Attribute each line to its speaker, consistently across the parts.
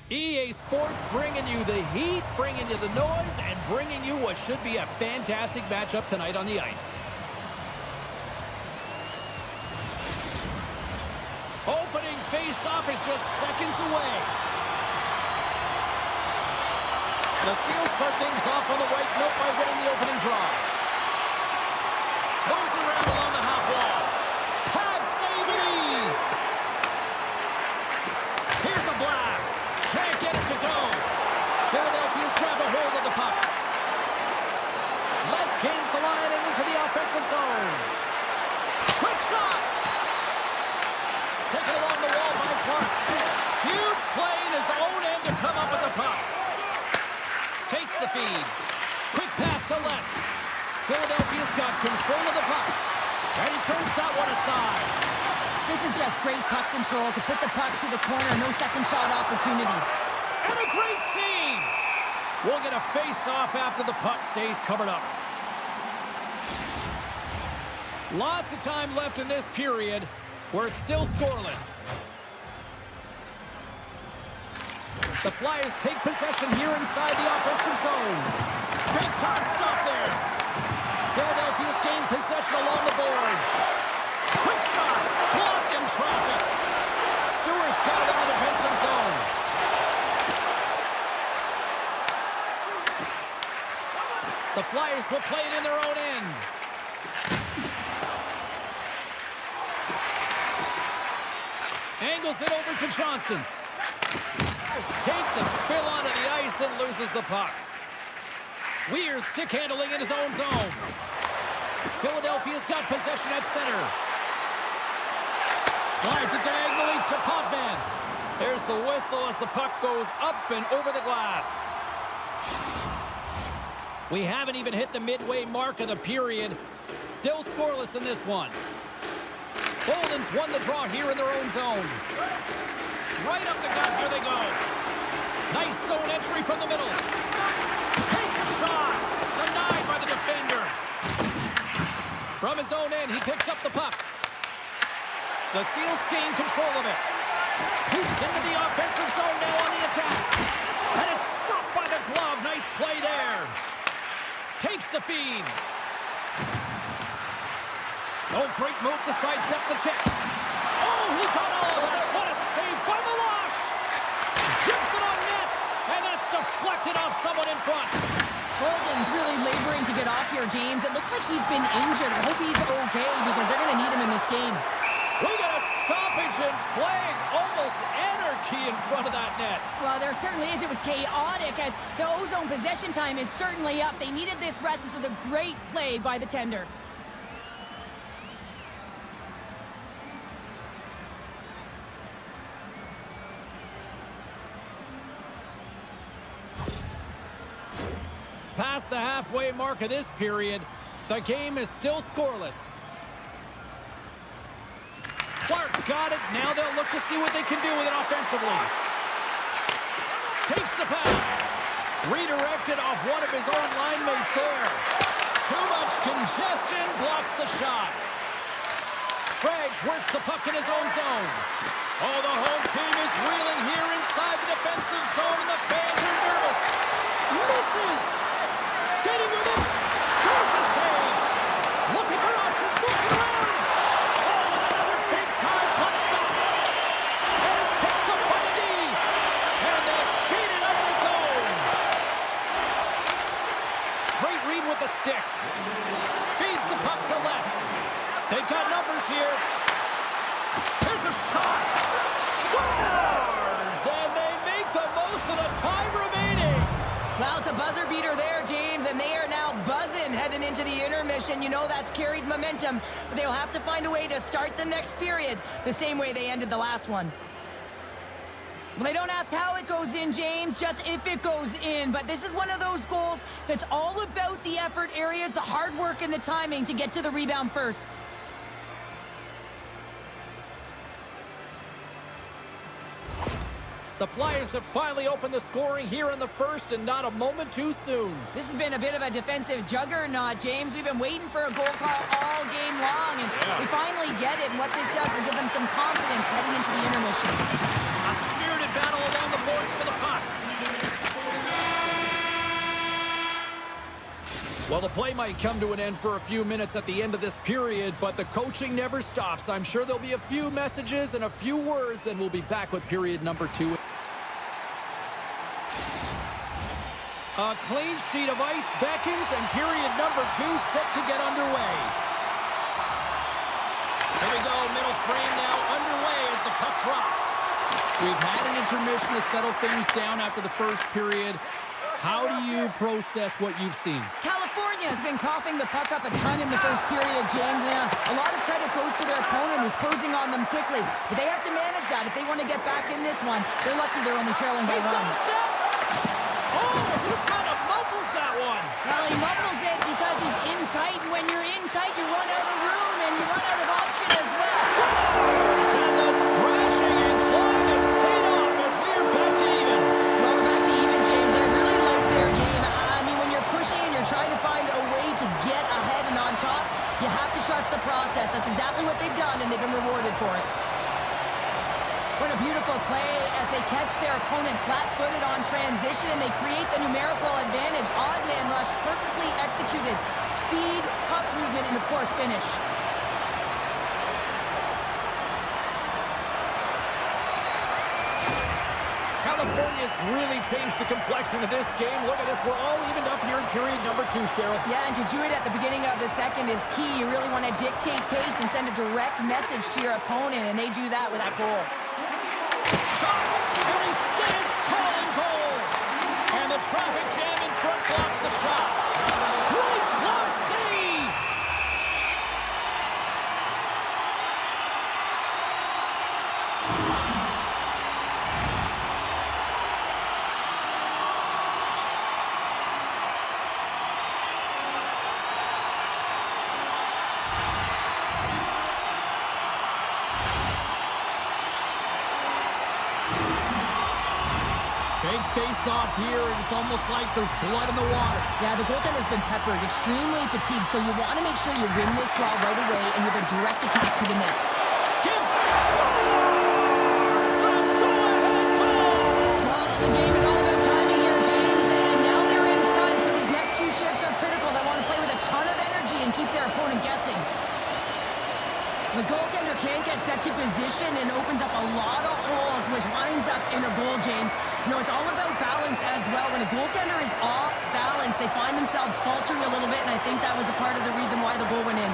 Speaker 1: EA Sports bringing you the heat, bringing you the noise, and bringing you what should be a fantastic matchup tonight on the ice. Opening face-off is just seconds away. The Seals start things off on the right note by winning the opening draw. Moves around along the half wall. Pad save with ease. Here's a blast. Can't get it to go. Philadelphia's grabbed a hold of the puck. Let's gains the line and into the offensive zone. Quick shot. Taken along the wall by Clark. Huge play in his own end to come up with the puck. Takes the feed. Quick pass to Letts. Philadelphia's got control of the puck. And he turns that one aside.
Speaker 2: This is just great puck control to put the puck to the corner. No second shot opportunity.
Speaker 1: And a great save. We'll get a face-off after the puck stays covered up. Lots of time left in this period. We're still scoreless. The Flyers take possession here inside the offensive zone. Big time stop there. Philadelphia's gained possession along the boards. Quick shot. Blocked in traffic. Stewart's got it in the defensive zone. The Flyers will play it in their own end. Angles it over to Johnston. Takes a spill onto the ice and loses the puck. Weir's stick handling in his own zone. Philadelphia's got possession at center. Slides it diagonally to Potvin. There's the whistle as the puck goes up and over the glass. We haven't even hit the midway mark of the period. Still scoreless in this one. Bolden's won the draw here in their own zone. Right up the gut, here they go. Nice zone entry from the middle. Takes a shot. Denied by the defender. From his own end, he picks up the puck. The Seals gain control of it. Poops into the offensive zone now on the attack. And it's stopped by the glove. Nice play there. Takes the feed. Oh, great move to sidestep the check. Oh, he got all of that. What a save by Milosh. Gets it on net. And that's deflected off someone in front.
Speaker 2: Bolden's really laboring to get off here, James. It looks like he's been injured. I hope he's okay because they're going to need him in this game.
Speaker 1: We got a stoppage in play. Almost anarchy in front of that net.
Speaker 2: Well, there certainly is. It was chaotic as the ozone possession time is certainly up. They needed this rest. This was a great play by the tender.
Speaker 1: Past the halfway mark of this period, the game is still scoreless. Clark's got it. Now they'll look to see what they can do with it offensively. Takes the pass. Redirected off one of his own line mates there. Too much congestion. Blocks the shot. Frags works the puck in his own zone. Oh, the home team is reeling here inside the defensive zone, and the fans are nervous. Misses. Skating with it. There's a save. Looking for options. Moves it around. Oh, and another big-time clutch stop. And it's picked up by the D. And they skate it out of the zone. Great read with the stick. Feeds the puck to Letts. They've got numbers here. There's a shot. Scores! And they make the most of the time remaining.
Speaker 2: Well, it's a buzzer beater there, James, and they are now buzzing heading into the intermission. You know that's carried momentum, but they'll have to find a way to start the next period the same way they ended the last one. Well, they don't ask how it goes in, James, just if it goes in. But this is one of those goals that's all about the effort areas, the hard work and the timing to get to the rebound first.
Speaker 1: The Flyers have finally opened the scoring here in the first, and not a moment too soon.
Speaker 2: This has been a bit of a defensive juggernaut, James. We've been waiting for a goal call all game long, and we finally get it. And what this does will give them some confidence heading into the intermission.
Speaker 1: A spirited battle along the boards for the Well, the play might come to an end for a few minutes at the end of this period, but the coaching never stops. I'm sure there'll be a few messages and a few words, and we'll be back with period number 2. A clean sheet of ice beckons, and period number 2 set to get underway. Here we go, middle frame now underway as the puck drops. We've had an intermission to settle things down after the first period. How do you process what you've seen?
Speaker 2: California has been coughing the puck up a ton in the first period, James. And a lot of credit goes to their opponent who's closing on them quickly. But they have to manage that if they want to get back in this one. They're lucky they're only trailing by
Speaker 1: He's got
Speaker 2: one.
Speaker 1: a step. Oh, just kind of muffles that one.
Speaker 2: Well, he muffles it because he's in tight. And when you're in tight, you run out of room and you run out of option as well.
Speaker 1: And the scratching and clawing has paid off as we are back to even.
Speaker 2: Well, we're back to evens, James. I really like their game. I mean, when you're pushing and you're trying to find a way to get ahead and on top, you have to trust the process. That's exactly what they've done, and they've been rewarded for it. What a beautiful play as they catch their opponent flat-footed on transition, and they create the numerical advantage. Odd man rush, perfectly executed. Speed, puck movement, and, of course, finish.
Speaker 1: California's really changed the complexion of this game. Look at this. We're all evened up here in period number 2, Cheryl.
Speaker 2: Yeah, and to do it at the beginning of the second is key. You really want to dictate pace and send a direct message to your opponent, and they do that with that goal.
Speaker 1: Shot, and he stands tall in goal. And the traffic jam in front blocks the shot. Great glove save. Big face-off here, and it's almost like there's blood in the water.
Speaker 2: Yeah, the goaltender's been peppered, extremely fatigued, so you want to make sure you win this draw right away and you have a direct attack to the net.
Speaker 1: Gives, scores! The go-ahead goal!
Speaker 2: Well, the game is all about timing here, James, and now they're in front, so these next few shifts are critical. They want to play with a ton of energy and keep their opponent guessing. The goaltender can't get set to position and opens up a lot of holes, which winds up in a goal, James. You know, it's all about balance as well. When a goaltender is off balance, they find themselves faltering a little bit, and I think that was a part of the reason why the goal went in.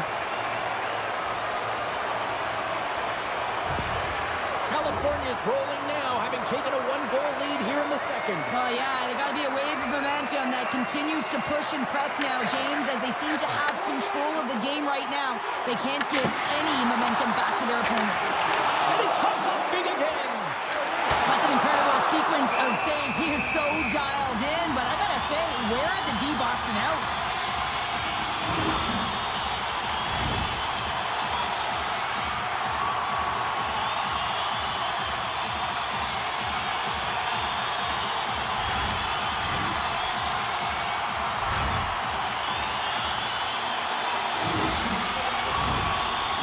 Speaker 1: California's rolling now, having taken a 1-goal lead here in the second.
Speaker 2: Well, yeah, they got to be a wave of momentum that continues to push and press now, James, as they seem to have control of the game right now. They can't give any momentum back to their opponent.
Speaker 1: And he comes up big again.
Speaker 2: That's an incredible sequence of saves. He is so dialed in, but I gotta say, where are the D-boxing out?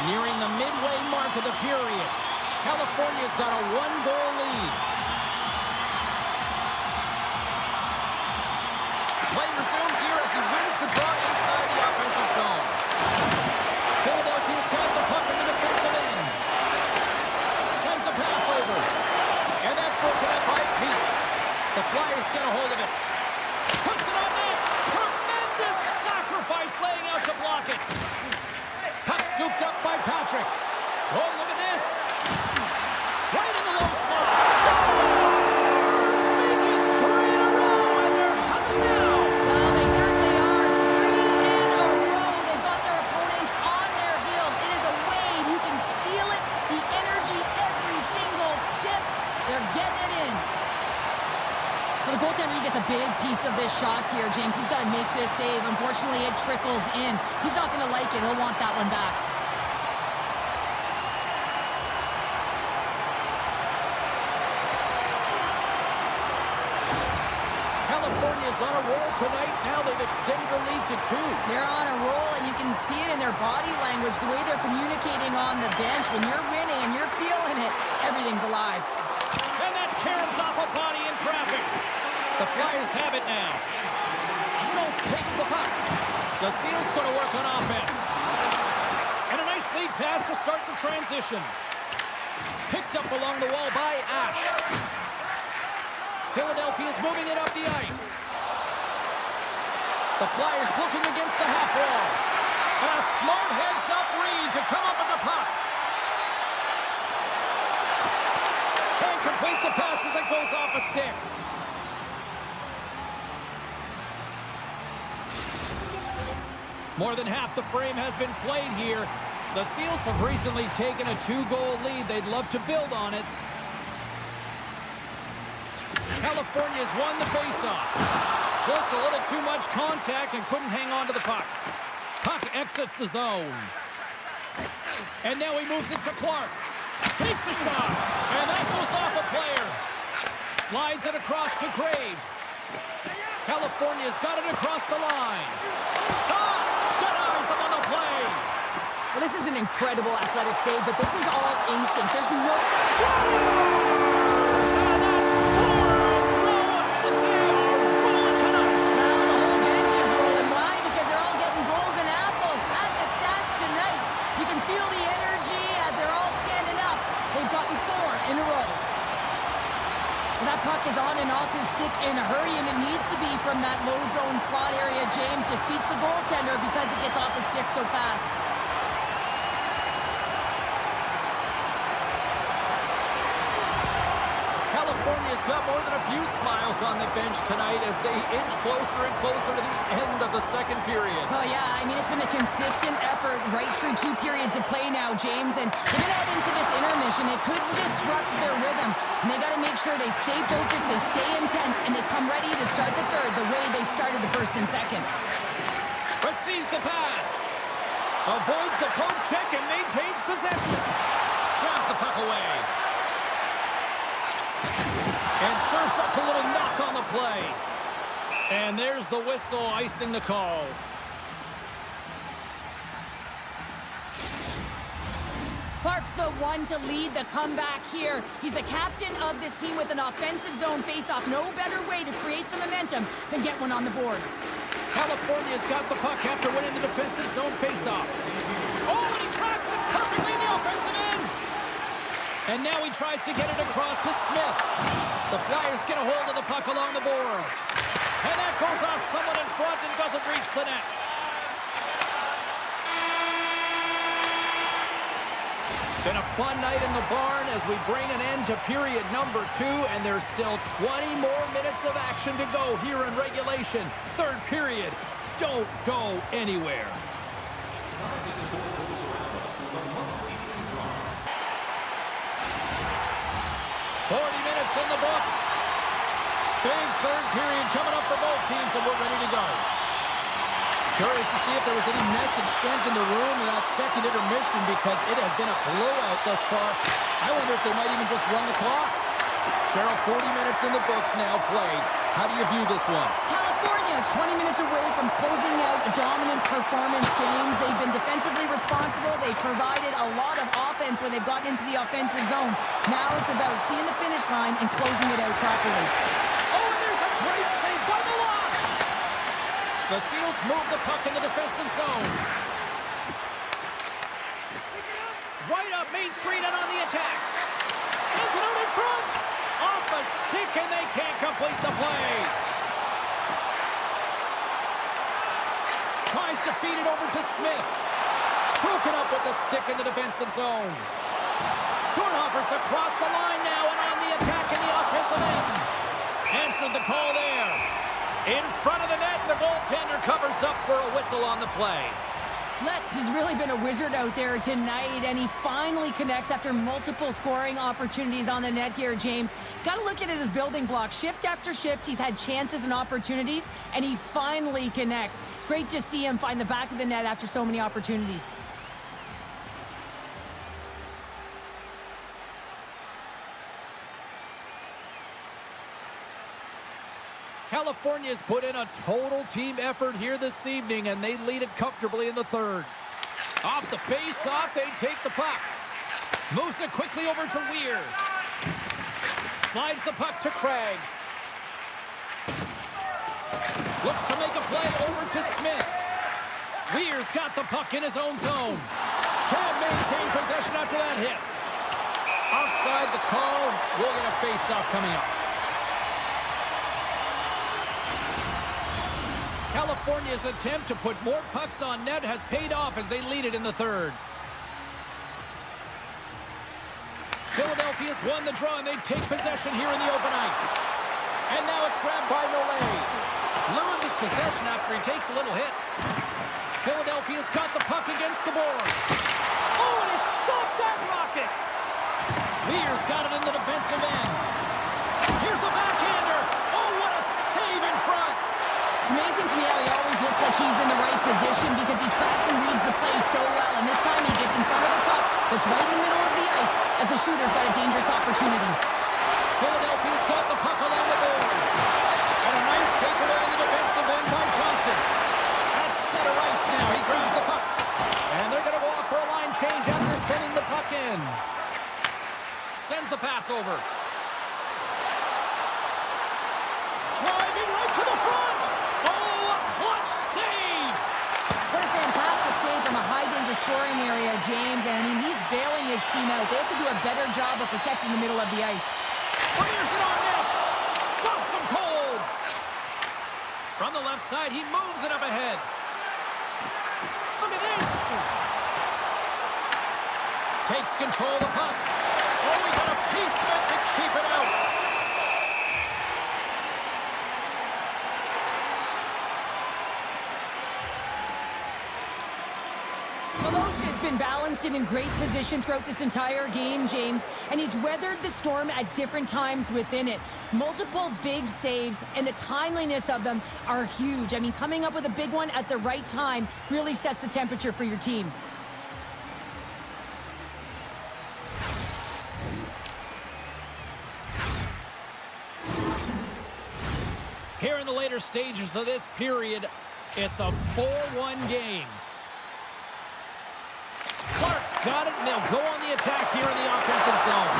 Speaker 1: Nearing the midway mark of the period, California's got a 1-goal lead. Play resumes here as he wins the draw inside the offensive zone. Philadelphia's got the puck in the defensive end. Sends a pass over. And that's broken up by Pete. The Flyers get a hold of it. Puts it on net. Tremendous sacrifice laying out to block it. Puck scooped up by Patrick. Oh, look at this. Right in the low slot. Stars make it 3 in a row, and they're humming now.
Speaker 2: Well, they certainly are. 3 in a row. They've got their opponents on their heels. It is a wave. You can feel it. The energy every single shift. They're getting it in. Well, the goaltender, he gets a big piece of this shot here, James. He's got to make this save. Unfortunately, it trickles in. He's not going to like it. He'll want that one back.
Speaker 1: California's on a roll tonight. Now they've extended the lead to 2.
Speaker 2: They're on a roll, and you can see it in their body language, the way they're communicating on the bench. When you're winning and you're feeling it, everything's alive.
Speaker 1: And that caroms off a body in traffic. The Flyers have it now. Schultz takes the puck. The Seals going to work on offense. And a nice lead pass to start the transition. Picked up along the wall by Ash. Philadelphia is moving it up the ice. The Flyers looking against the half wall. And a smart heads-up read to come up with the puck. Can't complete the pass as it goes off a stick. More than half the frame has been played here. The Seals have recently taken a 2-goal lead. They'd love to build on it. California's won the faceoff. Just a little too much contact and couldn't hang on to the puck. Puck exits the zone. And now he moves it to Clark. Takes a shot. And that goes off a player. Slides it across to Graves. California's got it across the line. Shot! Denies him on the play.
Speaker 2: Well, this is an incredible athletic save, but this is all instinct. There's no...
Speaker 1: And that's 4 in a row, and they are rolling tonight.
Speaker 2: Well, the whole bench is rolling. Why? Because they're all getting goals and apples. At the stats tonight, you can feel the energy as they're all standing up. They've gotten 4 in a row. And that puck is on and off his stick in a hurry, and it needs to be from that low zone slot area. James just beats the goaltender because it gets off his stick so fast.
Speaker 1: California's got more than a few smiles on the bench tonight as they inch closer and closer to the end of the second period.
Speaker 2: Well, yeah, I mean, it's been a consistent effort right through 2 periods of play now, James, and they're going to head into this intermission. It could disrupt their rhythm, and they got to make sure they stay focused, they stay intense, and they come ready to start the third the way they started the first and second.
Speaker 1: Receives the pass. Avoids the poke check and maintains possession. Jabs the puck away. And serves up a little knock on the play. And there's the whistle icing the call.
Speaker 2: Clark's the one to lead the comeback here. He's the captain of this team with an offensive zone faceoff. No better way to create some momentum than get one on the board.
Speaker 1: California's got the puck after winning the defensive zone faceoff. Oh, and he tracks it perfectly in the offensive end. And now he tries to get it across to Smith. The Flyers get a hold of the puck along the boards. And that goes off someone in front and doesn't reach the net. Been a fun night in the barn as we bring an end to period number 2, and there's still 20 more minutes of action to go here in regulation. Third period. Don't go anywhere. 40 minutes in the books. Big third period coming up for both teams, and we're ready to go. Curious to see if there was any message sent in the room in that second intermission because it has been a blowout thus far. I wonder if they might even just run the clock. Cheryl, 40 minutes in the books now played. How do you view this one?
Speaker 2: California is 20 minutes away from closing out a dominant performance, James. They've been defensively responsible. They've provided a lot of offense when they've gotten into the offensive zone. Now it's about seeing the finish line and closing it out properly.
Speaker 1: Oh, and there's a great save by the Wash. The Seals move the puck in the defensive zone. Right up Main Street and on the attack. Sends it out in front. Off a stick, and they can't complete the play. Tries to feed it over to Smith. Broken up with the stick in the defensive zone. Dornhofer's across the line now and on the attack in the offensive end. Answered the call there. In front of the net, the goaltender covers up for a whistle on the play.
Speaker 2: Letts has really been a wizard out there tonight, and he finally connects after multiple scoring opportunities on the net here, James. Got to look at it as building blocks. Shift after shift, he's had chances and opportunities, and he finally connects. Great to see him find the back of the net after so many opportunities.
Speaker 1: California's put in a total team effort here this evening, and they lead it comfortably in the third. Off the face-off, they take the puck. Moves it quickly over to Weir. Slides the puck to Craggs. Looks to make a play over to Smith. Weir's got the puck in his own zone. Can't maintain possession after that hit. Offside the call. We'll get a face-off coming up. California's attempt to put more pucks on net has paid off as they lead it in the third. Philadelphia's won the draw, and they take possession here in the open ice. And now it's grabbed by Nolet. Loses possession after he takes a little hit. Philadelphia's got the puck against the boards. Oh, and he stopped that rocket! Weir's got it in the defensive end. Here's a backhander. Oh, what a save in front!
Speaker 2: It's amazing to me how he always looks like he's in the right position because he tracks and reads the play so well. And this time he gets in front of the puck that's right in the middle of the ice as the shooter's got a dangerous opportunity.
Speaker 1: Philadelphia's got the puck along the boards. And a nice takeaway in the defensive end by Johnston. At center ice now. He grabs the puck. And they're going to go off for a line change after sending the puck in. Sends the pass over. Driving right to the front. Oh, a clutch save.
Speaker 2: What a fantastic save from a high-danger scoring area, James. And, I mean, he's bailing his team out. They have to do a better job of protecting the middle of the ice.
Speaker 1: Fires it on net. Stops him cold. From the left side, he moves it up ahead. Look at this. Takes control of the puck. Oh, he got a piece of it to keep it out.
Speaker 2: Milosevic's been balanced and in great position throughout this entire game, James, and he's weathered the storm at different times within it. Multiple big saves, and the timeliness of them are huge. I mean, coming up with a big one at the right time really sets the temperature for your team.
Speaker 1: Here in the later stages of this period, it's a 4-1 game. Clark's got it, and they'll go on the attack here in the offensive zone.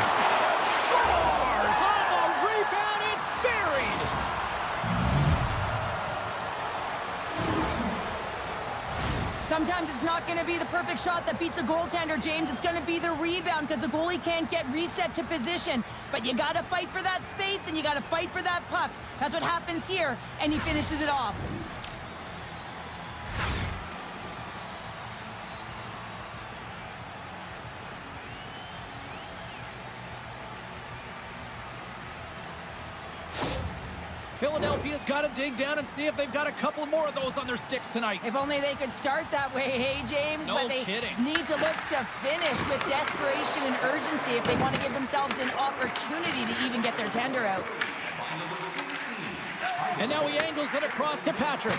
Speaker 1: Scores! On the rebound, it's buried!
Speaker 2: Sometimes it's not going to be the perfect shot that beats a goaltender, James. It's going to be the rebound because the goalie can't get reset to position. But you got to fight for that space, and you got to fight for that puck. That's what happens here, and he finishes it off.
Speaker 1: Philadelphia's got to dig down and see if they've got a couple more of those on their sticks tonight.
Speaker 2: If only they could start that way, hey, James?
Speaker 1: No
Speaker 2: but they
Speaker 1: kidding.
Speaker 2: need to look to finish with desperation and urgency if they want to give themselves an opportunity to even get their tender out.
Speaker 1: And now he angles it across to Patrick.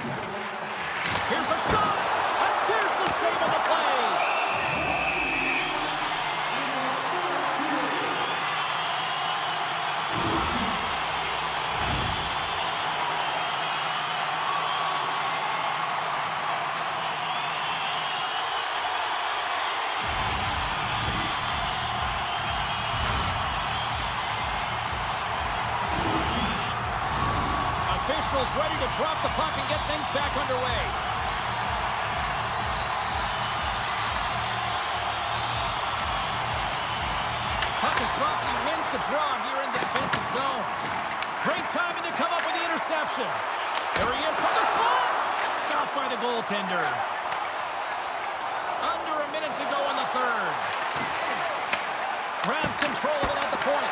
Speaker 1: Here's a shot, and there's the save on the play. Officials ready to drop the puck and get things back underway. Puck is dropped and he wins the draw here in the defensive zone. Great timing to come up with the interception. There he is from the slot. Stopped by the goaltender. Under a minute to go in the third. Grabs control of it at the point.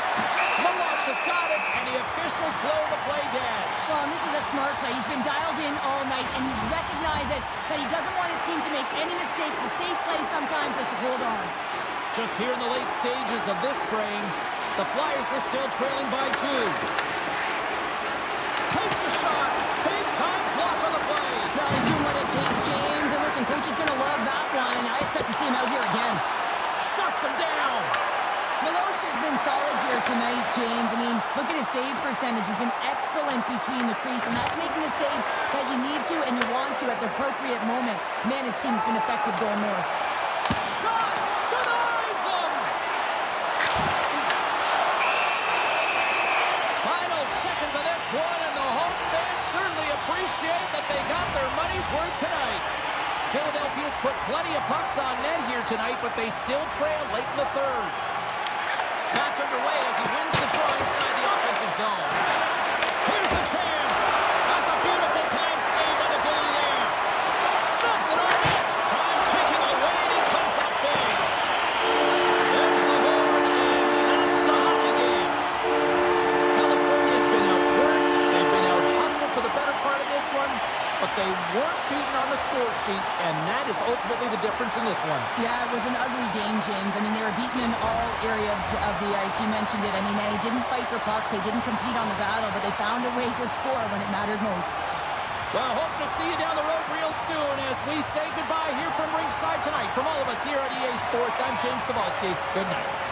Speaker 1: Malash has got it, and the officials blow the play dead.
Speaker 2: Well, and this is a smart play. He's been dialed in all night, and he recognizes that he doesn't want his team to make any mistakes. The safe play sometimes is to hold on.
Speaker 1: Just here in the late stages of this frame, the Flyers are still trailing by 2. Takes a shot. Big time block on the play.
Speaker 2: Well, he's doing what it takes, James. And listen, coach is going to love that one, and I expect to see him out here again.
Speaker 1: Shuts him down.
Speaker 2: Milosh has been solid here tonight, James. I mean, look at his save percentage. He's been excellent between the crease, and that's making the saves that you need to and you want to at the appropriate moment. Man, his team's been effective going north.
Speaker 1: Shot! Denies him! Final seconds of this one, and the home fans certainly appreciate that they got their money's worth tonight. Philadelphia's put plenty of pucks on net here tonight, but they still trail late in the third. Back underway as he wins the draw inside the offensive zone. Here's a chance. That's a beautiful pass save by the goalie there. Snaps it on net. Time ticking away, and he comes up big. There's the horn, and that's the hockey game. California's been outworked. They've been out-hustled for the better part of this one, but they weren't beaten on the score sheet, and that is ultimately the difference in this one.
Speaker 2: Yeah, it was an ugly game, James. I mean, they were beaten in all areas of the ice. You mentioned it. I mean, they didn't fight for pucks. They didn't compete on the battle, but they found a way to score when it mattered most.
Speaker 1: Well, hope to see you down the road real soon as we say goodbye here from ringside tonight. From all of us here at EA Sports, I'm James Savalsky. Good night.